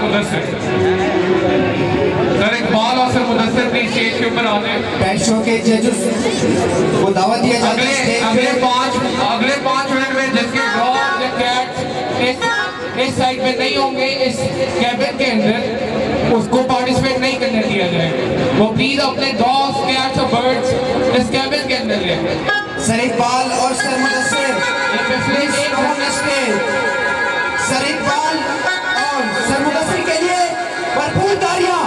Mudassir. Sir Iqbal और sir Mudassir please stage के ऊपर आ जाए। पेट शो के जजेस को दावत दिया जाता है। अगले 5 मिनट में जिसके डॉग या कैट इस साइड में नहीं होंगे इस कैबिन के अंदर, उसको पार्टिसिपेट नहीं करने दिया जाएगा। वो प्लीज अपने डॉग्स, कैट्स और बर्ड्स इस कैबिन के अंदर ले। सर इकबाल और सर मुदस्सिर सर इकबाल और सर मुदस्सिर के लिए भरपूर तालियां।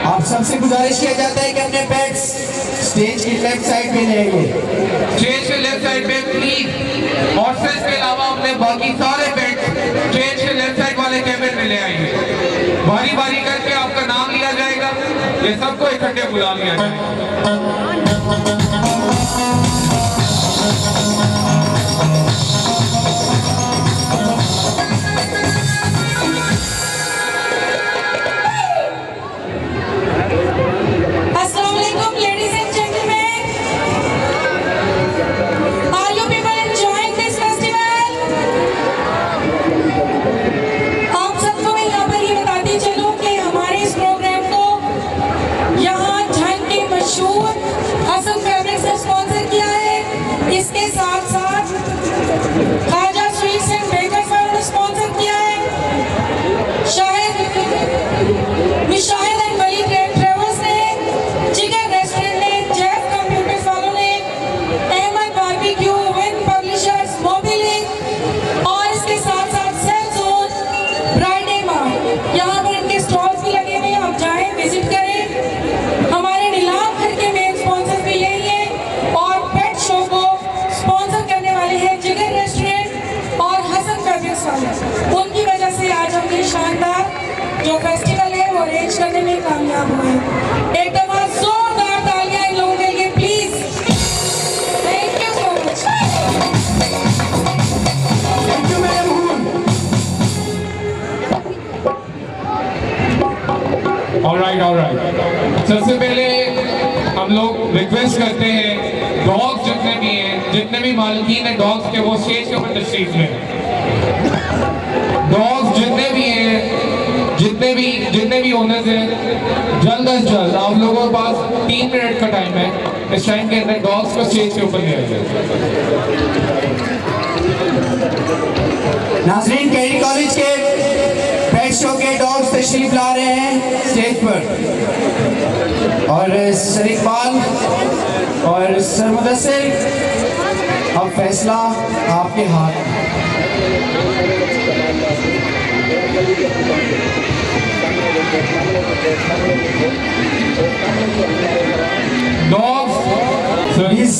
आप सबसे गुजारिश किया जाता है कि अपने पेट्स स्टेज की लेफ्ट साइड पे रहेंगे। स्टेज के लेफ्ट साइड पे प्लीज, हॉर्सेस के अलावा अपने बाकी सारे पेट्स स्टेज के लेफ्ट साइड वाले कैबिन में ले आएंगे। बारी बारी करके आपका नाम लिया जाएगा, ये सबको इकट्ठे बुला लिया जाएगा। इसके साथ साथ खाजा स्वीट्स एंड बेकर्स वालों ने स्पॉन्सर किया है। शाहिद एंड वली ट्रेवल्स ने, जिगर रेस्टोरेंट ने, जेफ कंप्यूटर्स वालों ने, Ahmad barbecue, win publishers, Mobilink और इसके साथ साथ सेल जोन, ब्राइडे मार्ट, यहाँ पर इनके स्टॉल्स भी लगे हुए हैं। आप जाएं, विजिट करें। हमारे नीलाम घर के मेन स्पॉन्सर भी यही है और पेट शो को स्पॉन्सर करने वाले हैं जिगर रेस्टोरेंट और हसन फैब्रिक्स वाले। उनकी वजह से आज हम ये शानदार जो फेस्टिवल है वो अरेंज करने में कामयाब हुए। एक दफा जोरदार तालियां इन लोगों के लिए please. Thank you so much. Thank you madam. Alright. सबसे पहले हम लोग रिक्वेस्ट करते हैं डॉग्स जितने भी मालकीन है डॉग्स के, वो स्टेज के ऊपर तशरीफ लें। डॉग्स जितने भी हैं, जितने भी ओनर्स हैं, जल्द अज जल्द आप लोगों के पास 3 मिनट का टाइम है। इस टाइम के अंदर डॉग्स को स्टेज के ऊपर ले आइए। नाज़रीन, केडी कॉलेज के पेट शो के डॉग्स तशरीफ ला रहे हैं स्टेज पर और सर इकबाल और सर मुदस्सिर, अब फैसला आपके हाथ। डॉग्स प्लीज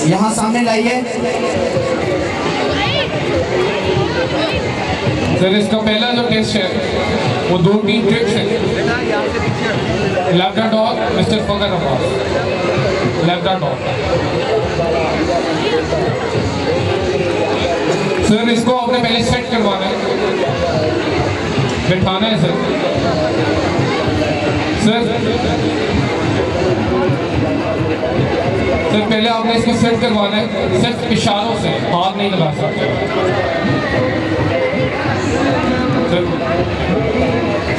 यहाँ सामने लाइए। सर इसका पहला जो टेस्ट है वो 2-3 ट्रिक्स है। Labrador mister Fakhar Abbas, Labrador. Sir इसको आपने पहले सेट करवाना है, बिठाना है। सर पहले आपने इसको सेट करवाना है, सिर्फ इशारों से, हाथ नहीं लगा सकते।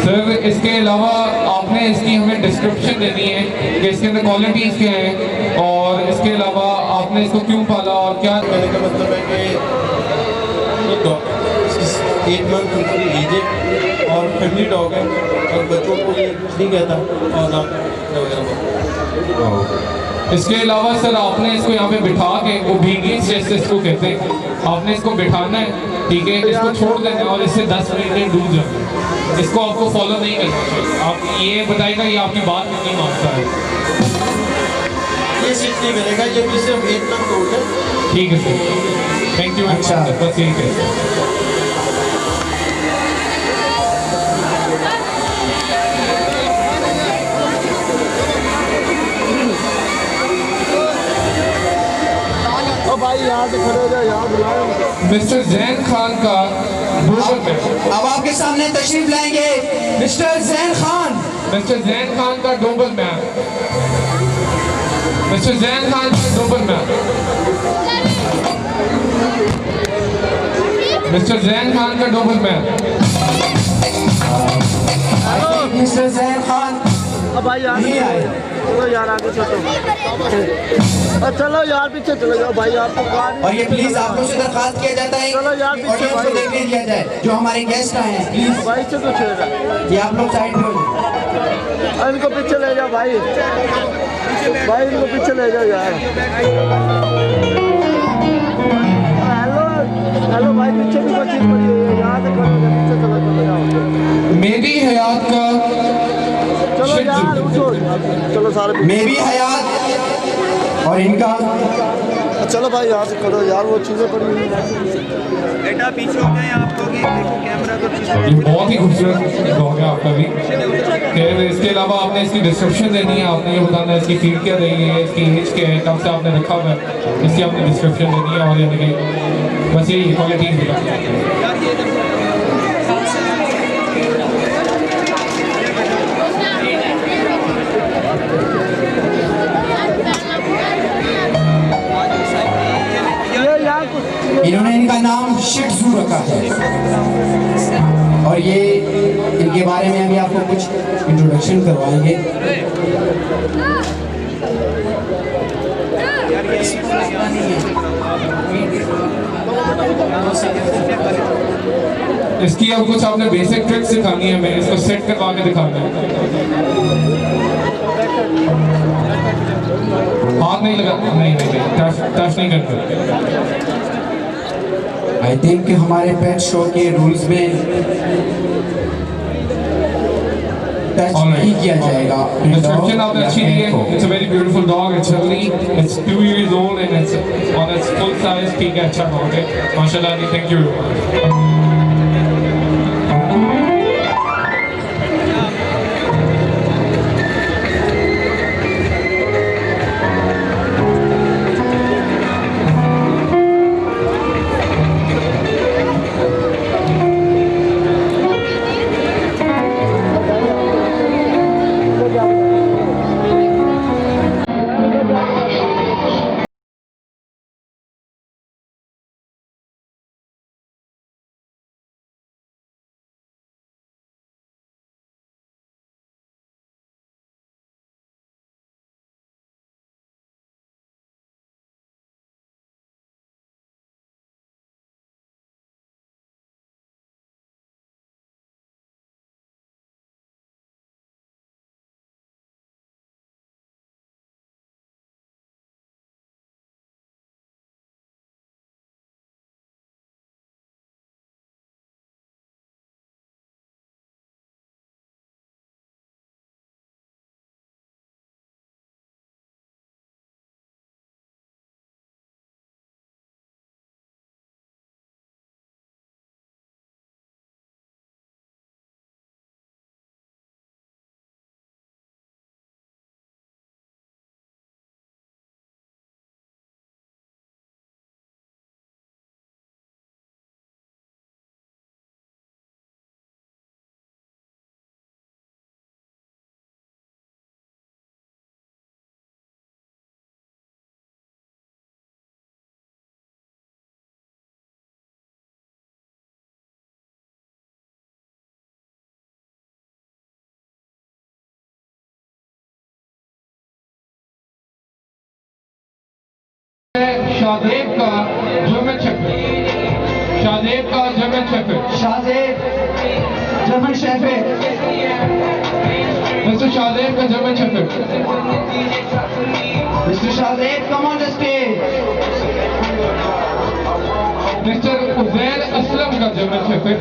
सर इसके अलावा आपने इसकी हमें डिस्क्रिप्शन देनी है कि इसके अंदर क्वालिटीज़ क्या हैं और इसके अलावा आपने इसको क्यों पाला और क्या। कहने का मतलब है कि ये डॉग 8 मंथ की एज है और फैमिली डॉग है और बच्चों को ये कुछ नहीं कहता और नाम वगैरह। इसके अलावा सर आपने इसको यहाँ पे बिठा के, वो भीगी जैसे इसको कहते हैं, आपने इसको बिठाना है, ठीक है। इसको छोड़ देना है और इससे 10 मिनट में डूब जाए। इसको आपको फॉलो नहीं करना चाहिए। आप ये बताएगा ये आपकी बात नहीं मानता है। ये चेंज नहीं करेगा, ये भी सिर्फ 8 मंथ ओल्ड है। ठीक है sir, thank you very much अच्छा। सर, बस यही है। भाई यहाँ से खड़े हो जाओ, यहाँ बुलाओ। मिस्टर जैन खान का डोबल मैच, अब आपके सामने तशरीफ लाएंगे मिस्टर जैन खान। मिस्टर जैन खान का डोबल मैच, मिस्टर जैन खान का डोबल मैच, मिस्टर जैन खान का डोबल मैच। मिस्टर जैन खान अब भाई यहाँ नहीं आए। चलो यार आगे चलो, चलो यार पीछे चले जाओ भाई, आपको कहा नहीं। और ये प्लीज आप लोग से दरखास्त किया जाता है चलो यार, कि ऑडियंस को देखने दिया जाए, जो हमारे गेस्ट आए हैं प्लीज भाई से तो छेड़ रहा है। ये आप लोग साइड में हो जाए। इनको पीछे ले जाओ भाई, भाई इनको पीछे ले जाओ यार। हेलो हेलो भाई, पीछे भी कोई चीज पड़ी हुई है, यहाँ से खड़े हो जाओ, पीछे चलो जाओ। मेरी हयात का चलो यार उठो, चलो सारे मेरी हयात और इनका चलो भाई यहाँ से करो यार, वो चीज़ें पड़ी हुई हैं। बेटा पीछे हो गए आप लोग, देखो कैमरा तो पीछे। ये बहुत ही खूबसूरत डॉग है आपका भी। खैर इसके अलावा आपने इसकी डिस्क्रिप्शन देनी है, आपने ये बताना है इसकी फीड क्या रही है, इसकी एज क्या है, कब से आपने रखा हुआ है, इसकी आपने डिस्क्रिप्शन देनी है। और यानी कि बस यही क्वालिटी मिला। इन्होंने इनका नाम शिट्जू रखा है और ये इनके बारे में अभी आपको कुछ इंट्रोडक्शन करवाएंगे। इसकी अब कुछ आपने बेसिक ट्रिक्स सिखानी है, मैं इसको सेट करवा के दिखाना है। हाथ नहीं लगा, नहीं टच नहीं करना। आई थिंक हमारे पेट शो के रूल्स में टच नहीं किया जाएगा। डिस्क्रिप्शन आपने अच्छी दी है। It's a very beautiful dog, it's healthy, it's 2 years old and it's on it's full size. ठीक है, अच्छा डॉग है माशाल्लाह। Thank you. शादेब का जर्मन शेफर्ड, शादेब का German shepherd, Shadab German shepherd, mister Shadab का German shepherd, mister Shadab come on the stage. Mister Uzair Aslam का German shepherd,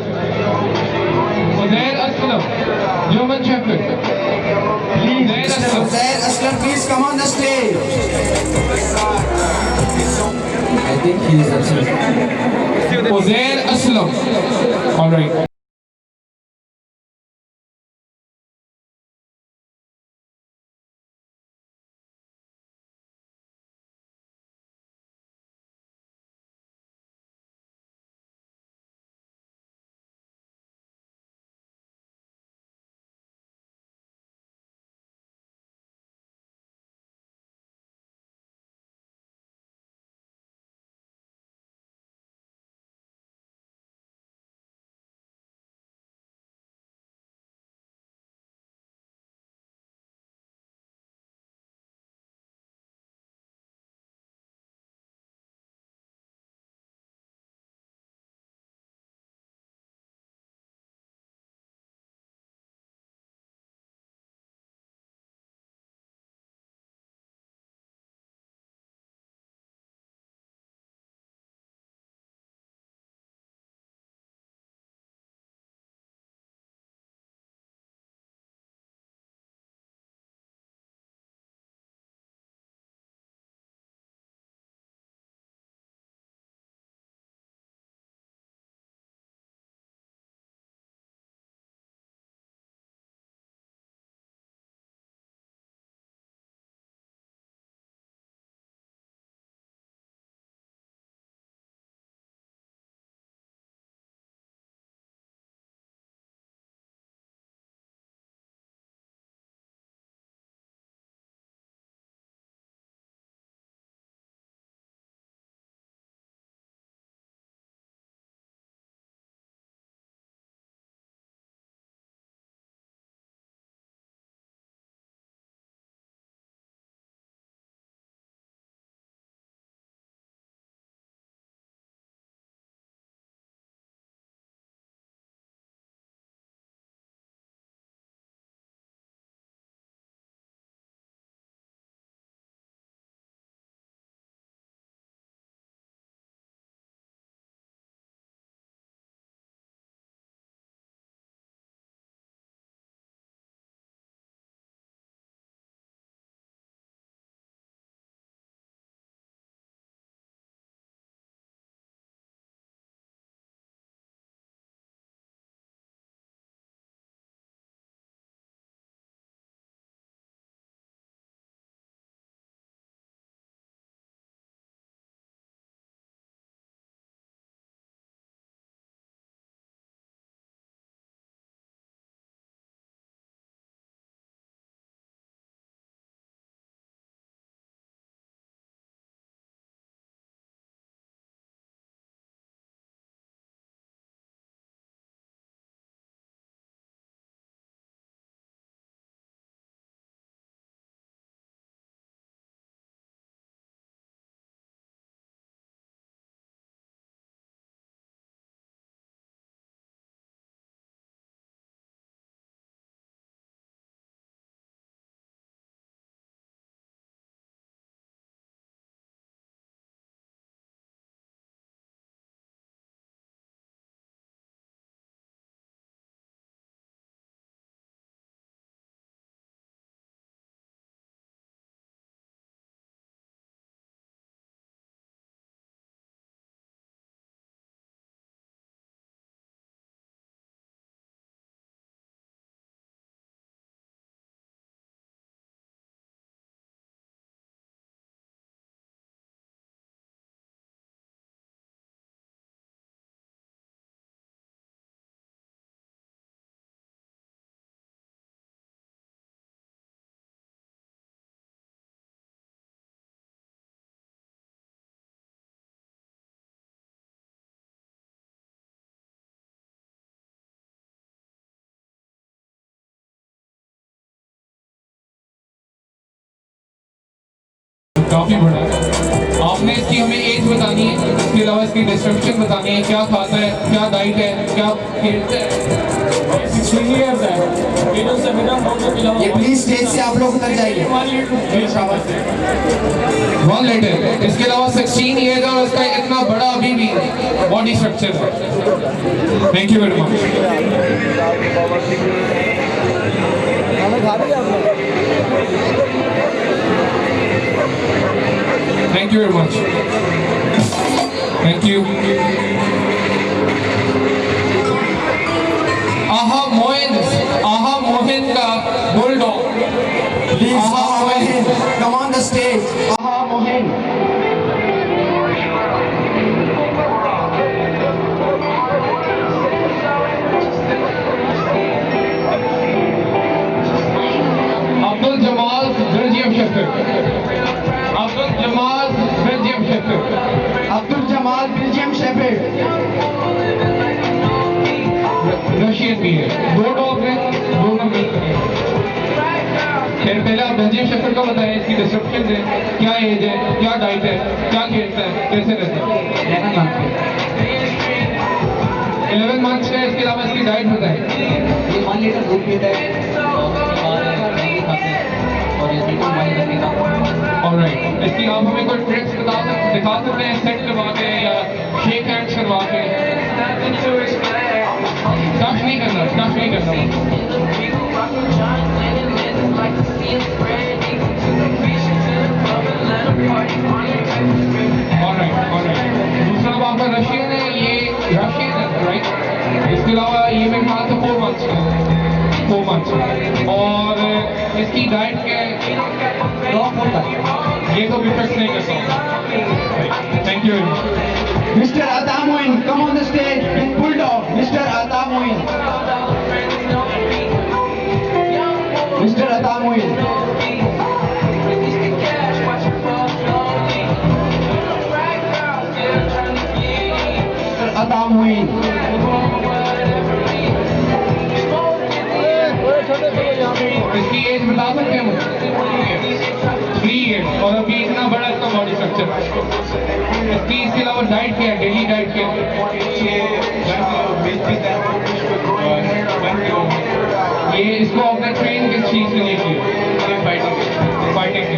Uzair Aslam German shepherd, please mister Uzair Aslam please come on the stage. Yes, absolutely. Uzair Aslam. All right. काफी बड़ा है। आपने इसकी हमें as बतानी है, इसके अलावा इसकी डिस्क्रिप्शन बतानी है, क्या खाता है, क्या डाइट है, क्या खेलता है। 16 years है। ये प्लीज स्टेज से आप लोग उतर जाइए। One letter. इसके अलावा 16 years है और इसका इतना बड़ा अभी भी बॉडी स्ट्रक्चर है। Thank you very much. खाना खा लिया आपने? Thank you very much. Thank you. आहा मोहिन का bulldog. Please, Aha Mohin, come on the stage. Aha Mohin. Abdul Jamal Belgium shepherd. Abdul Jamal Belgium shepherd. Abdul Jamal, Belgium Shepherd. Russian भी है, दो डॉग हैं, दोनों मिलकर हैं। फिर पहले आप बेल्जियम शेफर्ड का बताएं, इसकी डिस्क्रिप्शन दें, क्या एज है, क्या डाइट है, क्या खेलता है, कैसे रहता है। 11 मंथ्स का है। इसके अलावा इसकी डाइट बताएं। ये 1 लीटर दूध पीता है और ये बिल्कुल माइंड रखेगा। ऑलराइट, इसकी आप हमें कोई ट्रिक्स दिखा सकते हैं, सेट करवा के या शेक हैंड्स करवा के। टच नहीं करना। ऑलराइट। दूसरा अब आपका रशियन है, ये रशियन है राइट। इसके अलावा ये मेरे ख्याल से 4 मंथ्स का है, 4 मंथ्स। और इसकी डाइट क्या है? डॉग होता है। ये तो भी फिक्स नहीं करता। Thank you very much. Mr. Ata Mohin, come on the stage with Bulldog. Mr. Ata Mohin. Mr. Ata Mohin. Mr. Ata Mohin. इसकी एज बता सकते हैं मुझे? 3 years। और अभी इतना बड़ा इसका बॉडी स्ट्रक्चर। इसके अलावा डाइट क्या है, डेली डाइट क्या है? ये इसको आपने ट्रेन किस चीज़ के लिए किया? फाइटिंग के।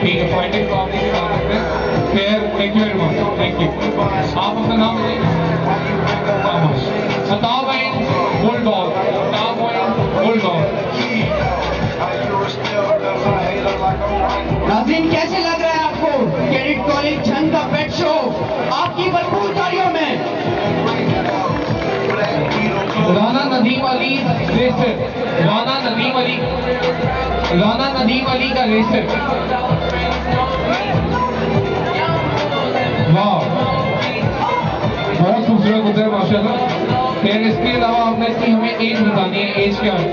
ठीक है, फाइटिंग को आप नहीं बता सकते। फिर thank you very much. Thank you. आप अपना नाम बताइए। अताबैन बुलडॉग। अताबैन बुलडॉग। नाज़रीन, कैसे लग रहा है आपको कैडेट कॉलेज जंग का पेट शो? आपकी भरपूर तालियों में राना नदीम अली रेसर। राना नदीम अली का रेसर। वाह, बहुत खूबसूरत होता है माशाल्लाह। फिर इसके अलावा आपने इसकी हमें एज बतानी है। एज क्या है?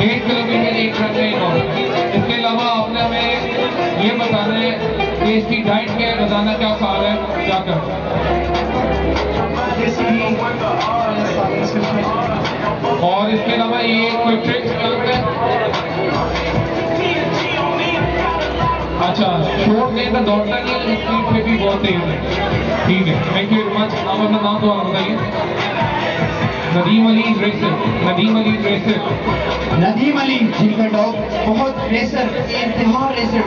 8 किलोमीटर एक रन में। इसके अलावा आपने हमें ये बताना है कि इसकी डाइट क्या है, रोजाना क्या खा रहा है, क्या कर रहा है। और इसके अलावा ये कोई ट्रिक्स करते हैं? अच्छा, शॉर्ट नहीं था, दौड़ता नहीं, स्पीड पे भी बहुत तेज है। ठीक है, थैंक यू वेरी मच। आप अपना नाम तो आप बताइए। नदीम अली रेसर। नदीम अली रेसर। नदीम अली, जिनका डॉग बहुत रेसर, इंतहा racer.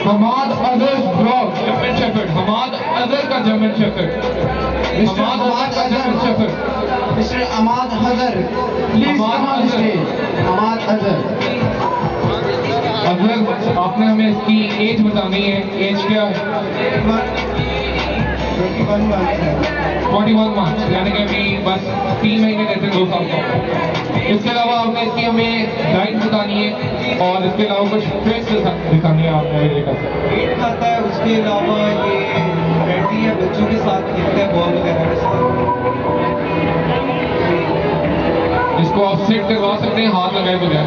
Hammad Azhar dog German shepherd. Hammad Azhar का German shepherd. Hammad Azhar. Mister Ahmad Azhar, please come on stage. Ahmad Azhar. अगर आपने हमें इसकी एज बतानी है, एज क्या है? 41 मंथ्स, यानी कि अभी बस 3 महीने रहते 2 साल का। इसके अलावा आपने इसकी हमें डाइट बतानी है और इसके अलावा कुछ ट्रिक्स दिखानी है आपको लेकर। वेट खाता है, उसके अलावा ये बैठती है, बच्चों के साथ खेलता है, बॉल वगैरह के साथ। इसको आप सेट करवा सकते हैं हाथ लगाए बगैर।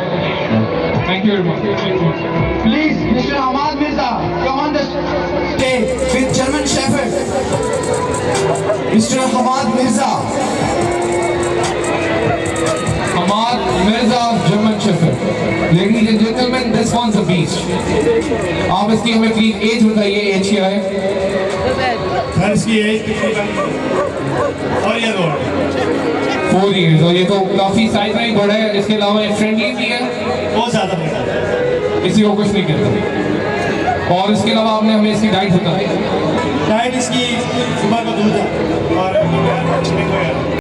Thank you very much. Please, Mr. Hamad Mirza, come on the stage with German Shepherd. Mr. Hamad Mirza. Hamad Mirza, German Shepherd. Ladies and gentlemen, this one's a beast. आप इसकी हमें प्लीज एज बताइए, as क्या है? Sir इसकी as और ये 4 years। और ये तो काफी साइज में ही बड़ा है। इसके अलावा ये फ्रेंडली भी है, बहुत ज़्यादा बड़ा है। किसी को कुछ नहीं कहता। और इसके अलावा आपने हमें इसकी डाइट बताई। डाइट इसकी सुबह का दूध है और चिकन वगैरह।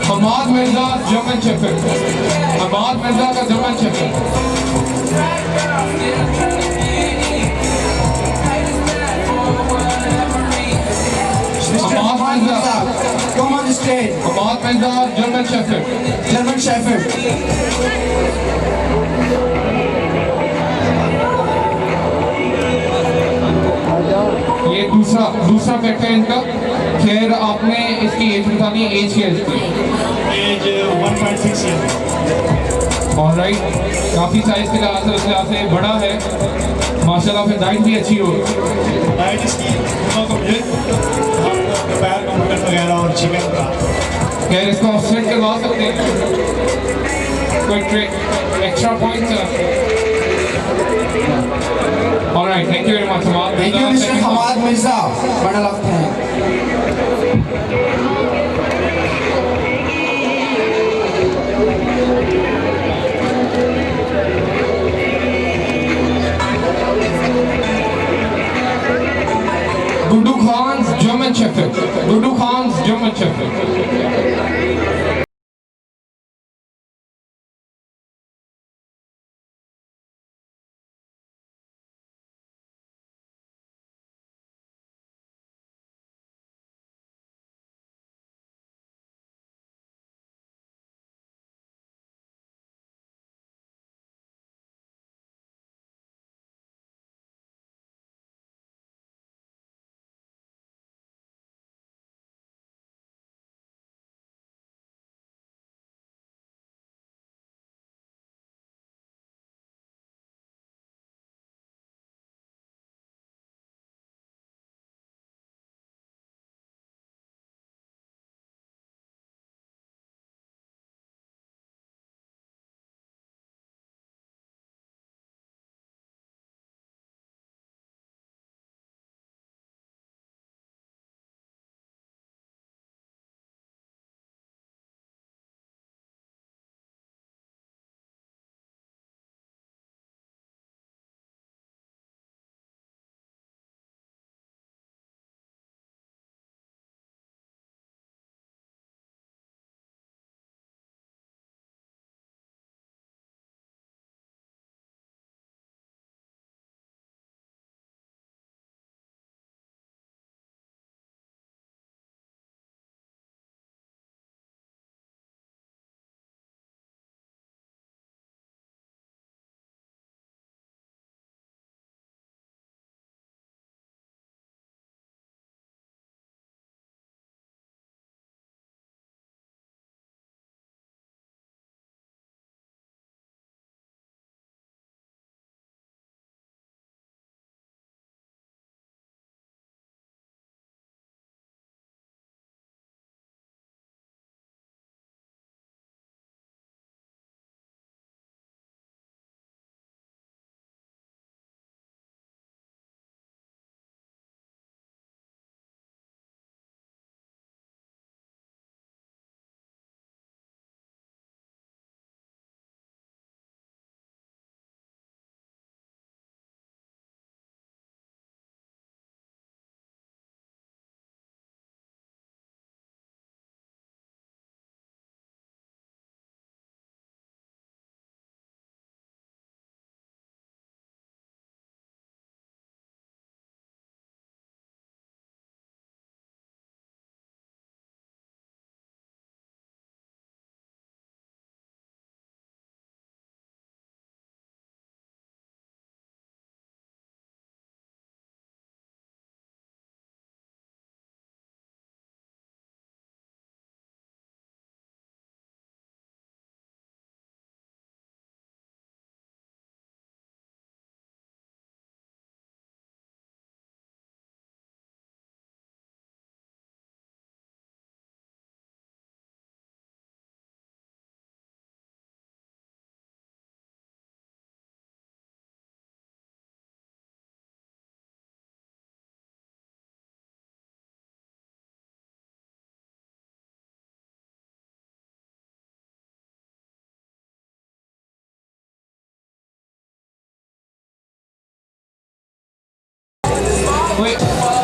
Hamad Mirza, German Shepherd. Hamad Mirza का German Shepherd. Hamad Mirza, come on the stage. Hamad Mirza, German Shepherd. German Shepherd. ये दूसरा पेट है इनका। खैर आपने इसकी एज बतानी है, एज क्या है इसकी? Age 1.6 year. ऑलराइट, काफ़ी साइज के लिहाज से उस लिहाज से बड़ा है माशाल्लाह। फिर डाइट भी अच्छी हो। डाइट इसकी सुबह को मिल्क और दोपहर को मटन वगैरह और चिकन का। खैर इसको आप सेट करवा सकते हैं, कोई trick extra points? Alright, thank you very much Hamad. Thank you, Mr. Hamad Mirza. Bundle of thanks. Shepherd. Dudu Khan's German Shepherd.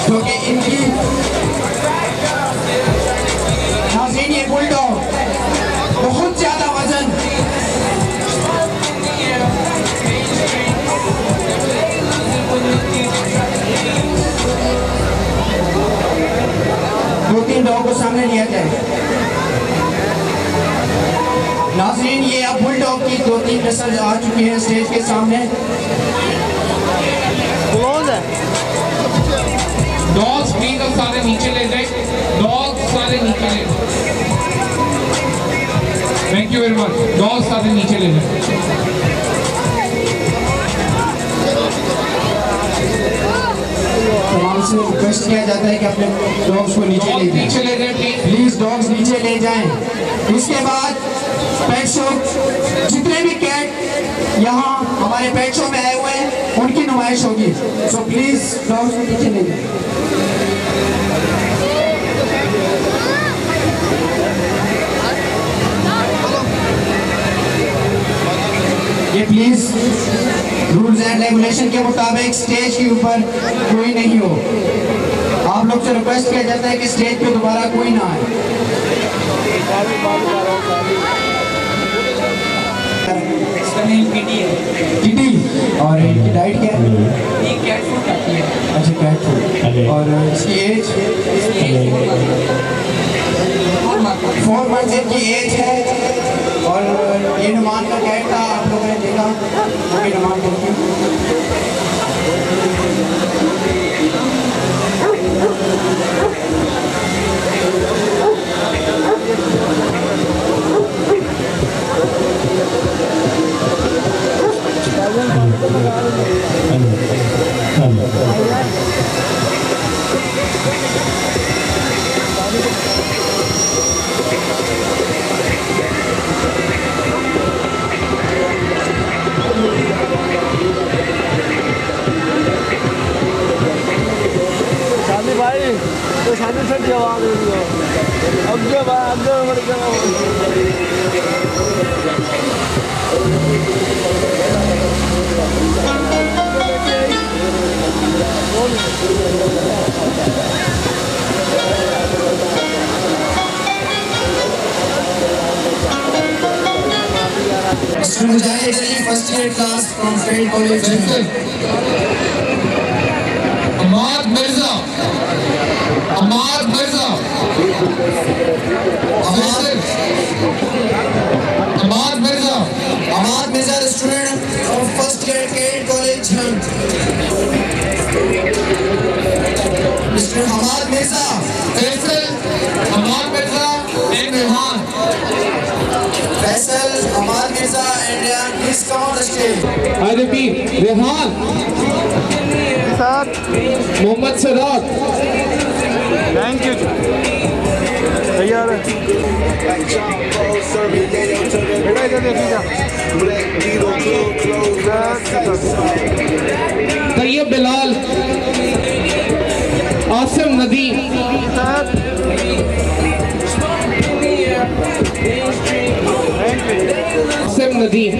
क्योंकि इनकी नाज़रीन ये बुलडॉग बहुत ज्यादा वजन दो तीन डॉग को सामने लिया जाए। नाज़रीन ये अब बुलडॉग की दो तीन नस्ल आ चुकी है स्टेज के सामने। डॉग्स प्लीज अब सारे नीचे ले जाए, डॉग्स सारे नीचे ले जाए। Thank you very much. Dogs सारे नीचे ले जाए। तमाम से रिक्वेस्ट किया जाता है कि अपने डॉग्स को नीचे ले जाएं। प्लीज डॉग्स नीचे ले जाएं। इसके बाद पेट शो जितने भी कैट यहाँ हमारे पेट शो में आए हुए हैं उनकी नुमाइश होगी, सो प्लीज डॉग्स को नीचे ले जाएं। ये प्लीज रूल्स एंड रेगुलेशन के मुताबिक स्टेज के ऊपर कोई नहीं हो। आप लोग से रिक्वेस्ट किया जाता है कि स्टेज पे दोबारा कोई ना आए। टीटी और इनकी डाइट क्या है? ये कैट फूड खाती है। अच्छा कैट फूड। और इसकी एज 4 मंथ्स इनकी एज है। और ये नुमान का कैट था, आप लोगों ने देखा वो भी नुमान करती शादी भाई तो शादी से जवाब दे दियो अब जो भाई अंदर मर गया Student Mujahid Ali, first year class from Failed College. Ahmad Mirza, Ahmad Mirza, Ahmad Mirza, Ahmad Mirza, the student of first year Failed College. Mr. Ahmad Mirza. Faisal, Ahmad Mirza and Rehan. Faisal, Ahmad Mirza and Ryan, please come on the stage. I repeat, Rehan, sir Mohammad Sadat, thank you तैयार है बेटा इधर देखिएगा Tayyab Bilal, Asim Nadeem, sir Asim Nadeem,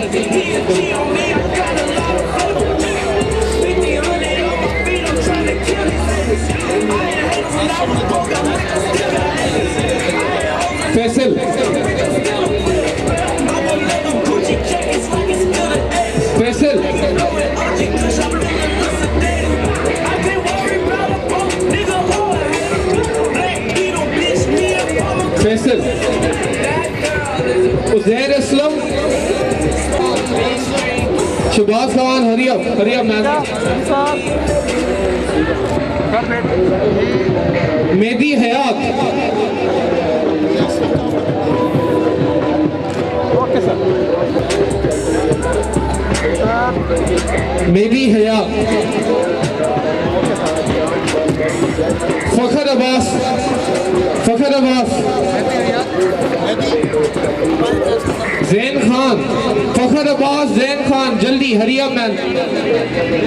Faisal, Faisal, Faisal, Uzair Aslam, Shahbaz Khan, Hariya ma'am, Mehdi Hayat, okay sir Mehdi Hayat, Fakhar Abbas, Fakhar Abbas, Zain Khan, Fakhar Abbas, Zain Khan, जल्दी Hariya man,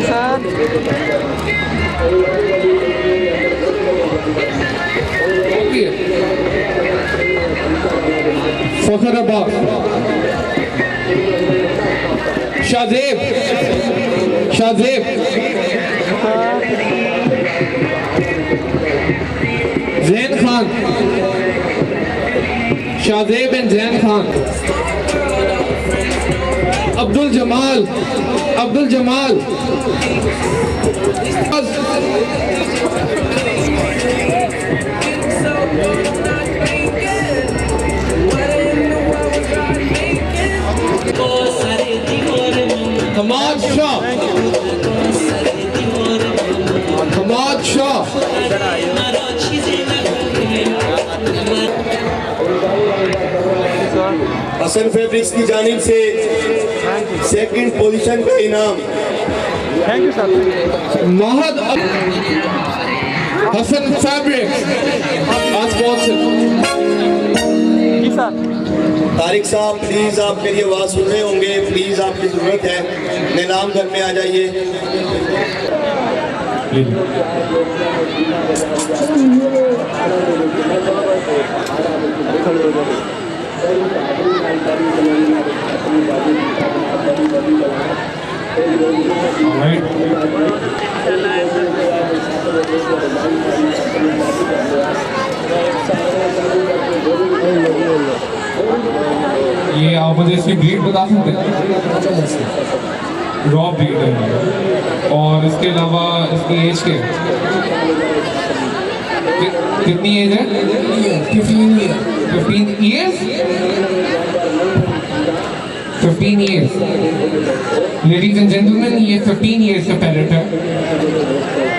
sir Fakhar Abbas, Shahzeb, Shahzeb, Zain Khan, Shahzeb and Zain Khan, Abdul Jamal, Abdul Jamal, Hamad Shah, Hamad Shah, Hasan fabrics की जानिब से second position का इनाम thank you sir Mahad Hasan fabric आज स्पॉन्सर जी सर तारिक साहब, प्लीज़ आप मेरी आवाज़ सुन रहे होंगे, प्लीज़ आपकी ज़रूरत है, नीलाम घर में आ जाइए। All right. रॉ ब्रीड है। और इसके अलावा इसकी एज क्या है? कितनी एज है? 15 years. 15 years. Ladies and gentleman, ये 15 ईयर्स का पैरेट है।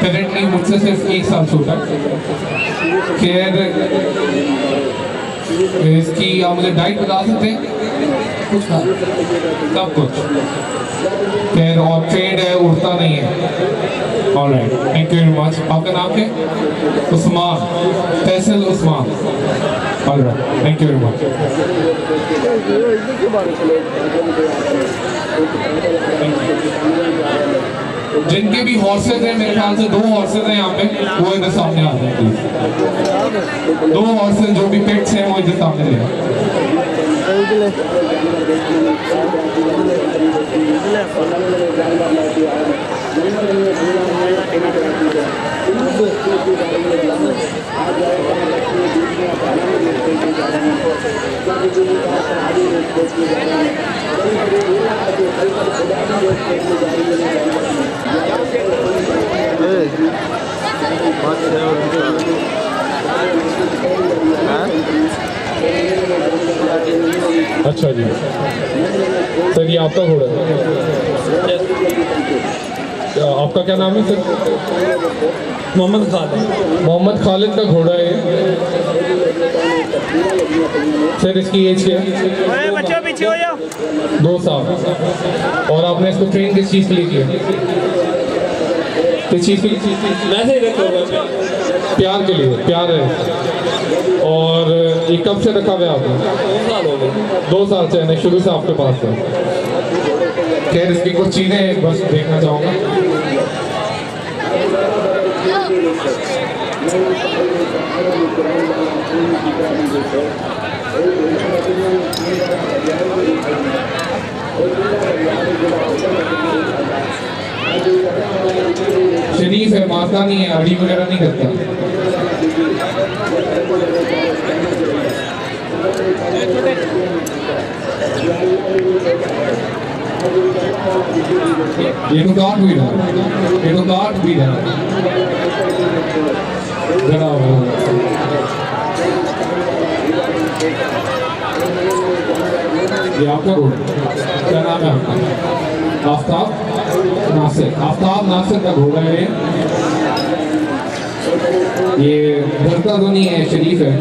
करेंटली मुझसे सिर्फ 1 साल छोटा है। खैर, इसकी आप मुझे डाइट बता सकते हैं? कुछ खा सब कुछ। खैर, और ट्रेड है, उड़ता नहीं है। Alright, thank you very much. आपका नाम क्या है? Usman, Faisal Usman. Alright, thank you very much. जिनके भी हॉर्सेज हैं, मेरे ख्याल से 2 हॉर्सेज हैं यहाँ पे, वो इधर सामने आ जाए प्लीज। 2 हॉर्सेज जो भी पेट्स हैं वो इधर सामने ले आए। अच्छा जी सर, ये आपका घोड़ा है? आपका क्या नाम है सर? मोहम्मद खालिद। मोहम्मद खालिद का घोड़ा है सर। इसकी एज क्या है? बच्चों पीछे हो जाओ। 2 साल। और आपने इसको ट्रेन किस चीज़ के लिए किया? किस चीज़ के लिए? वैसे ही रखा प्यार के लिए। प्यार है। और ये कब से रखा हुआ है आपने? 2 साल हो गए। 2 साल से यानी शुरू से आपके पास था। खैर, इसकी कुछ चीज़ें बस देखना चाहूँगा। शरीफ है, मारता नहीं है, अड़ी वगैरह नहीं करता। ये तो काट भी रहा, ये तो काट भी रहा। जरा ये आपका घोड़ा क्या नाम है आपका? आफ्ताब नासिर। आफ्ताब नासिर का घोड़ा है। ये डरता तो नहीं है, शरीफ है।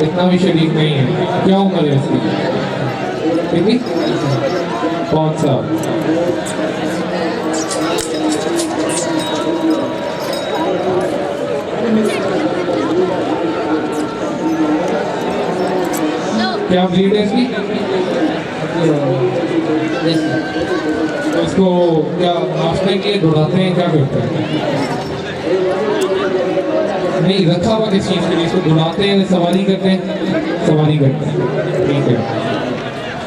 इतना भी शरीफ नहीं है। क्या उम्र है इसकी? कितनी? 5 साल। क्या ब्रीड है इसकी? इसको क्या नाश्ते के लिए दौड़ाते हैं, क्या करते हैं? नहीं, रखा हुआ किस चीज़ के लिए? इसको दौड़ाते हैं, सवारी करते हैं? सवारी करते हैं, ठीक है।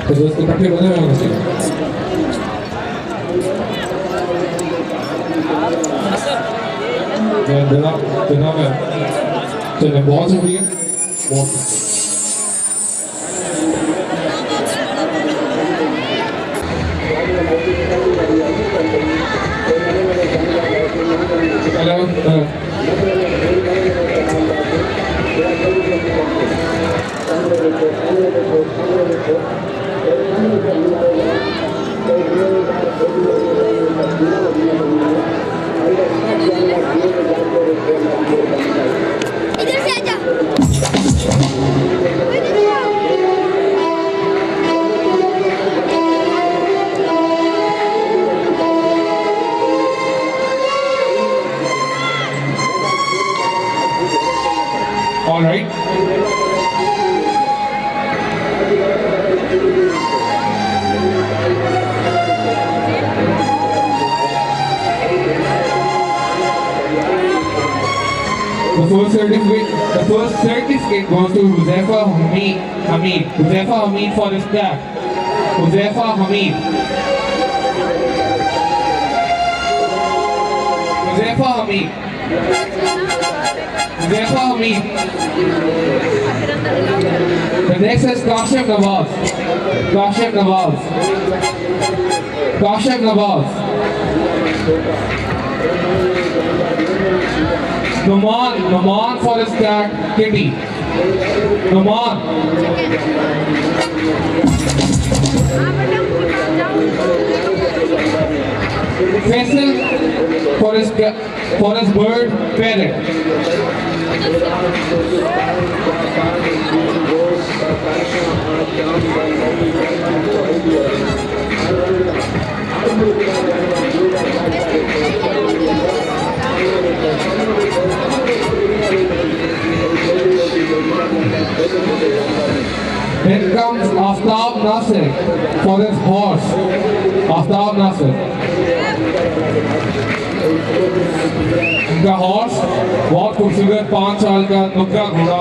तो दोस्तों इकट्ठे बने हुए होने चाहिए। जनाब है, चलिए, बहुत शुक्रिया, बहुत। All right. The first certificate goes to Huzaifa Hamid. Huzaifa Hamid for his dad. Huzaifa Hamid. Huzaifa Hamid. Zephyr Hamid. The next is Kashif Nawaz. Kashif Nawaz. Kashif Nawaz. Naman for his cat Kitty. Naman. Faisal for his bird parrot. Then comes Aftab Nasir for his horse. Aftab Nasir. इनका horse बहुत खूबसूरत 5 साल का नुकरा घोड़ा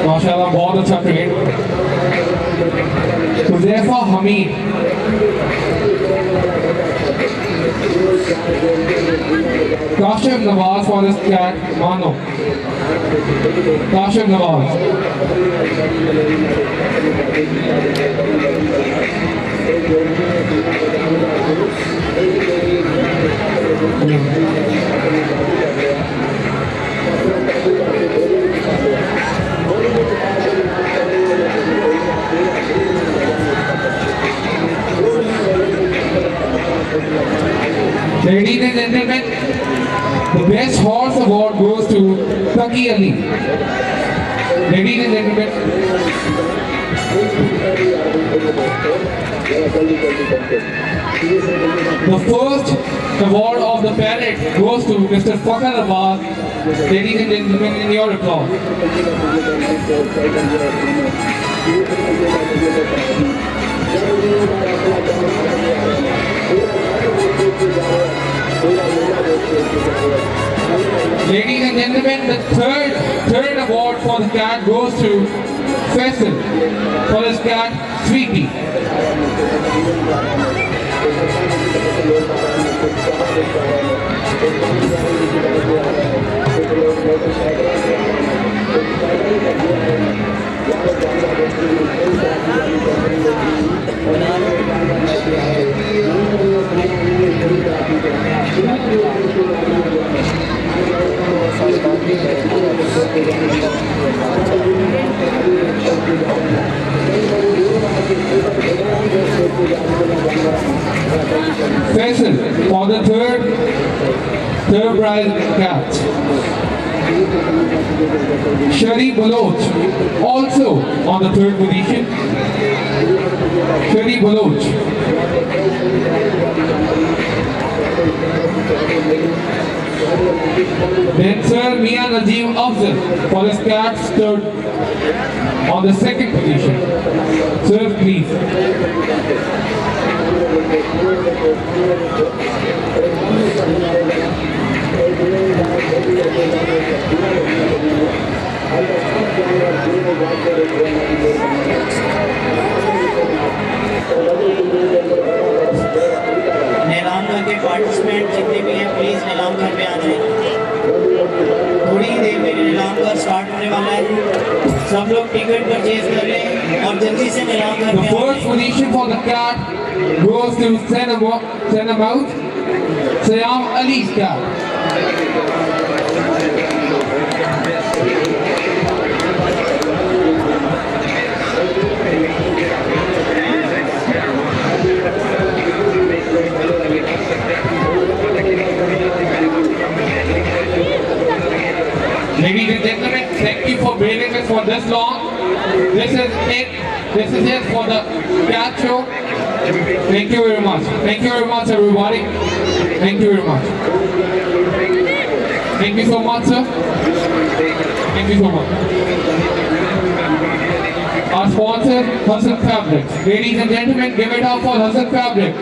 माशाल्लाह बहुत अच्छा train Huzaifa Hameed Kashif Nawaz for his cat मानो Kashif Nawaz Ladies and gentlemen, the best horse award goes to Taki Ali. Ladies and gentlemen, the first award of the parrot goes to Mr. Fakhar Abbas. Ladies and gentlemen, in your applause. Ladies and gentlemen, the third award for the cat goes to Faisal for his cat Sweetie. Faisal for the third prize cat. Shari Baloch also on the third position. Shari Baloch. Then Sir Mia Najim Afzal for his cat stood on the second position. Sir, please. नीलाम घर के participant जितने भी हैं please नीलाम घर पे आ जाएं। थोड़ी ही देर में नीलाम घर स्टार्ट होने वाला है। सब लोग टिकट परचेज कर लें और जल्दी से नीलाम घर The पे first position for the cat goes to Senamaut Sayam Ali's cat. Ladies and gentlemen, thank you for bearing us for this long. This is it. This is it for the cat show. Thank you very much. Thank you very much, everybody. Thank you very much. Thank you so much, sir. Thank you so much. Our sponsor, Hassan Fabrics. Ladies and gentlemen, give it up for Hassan Fabrics.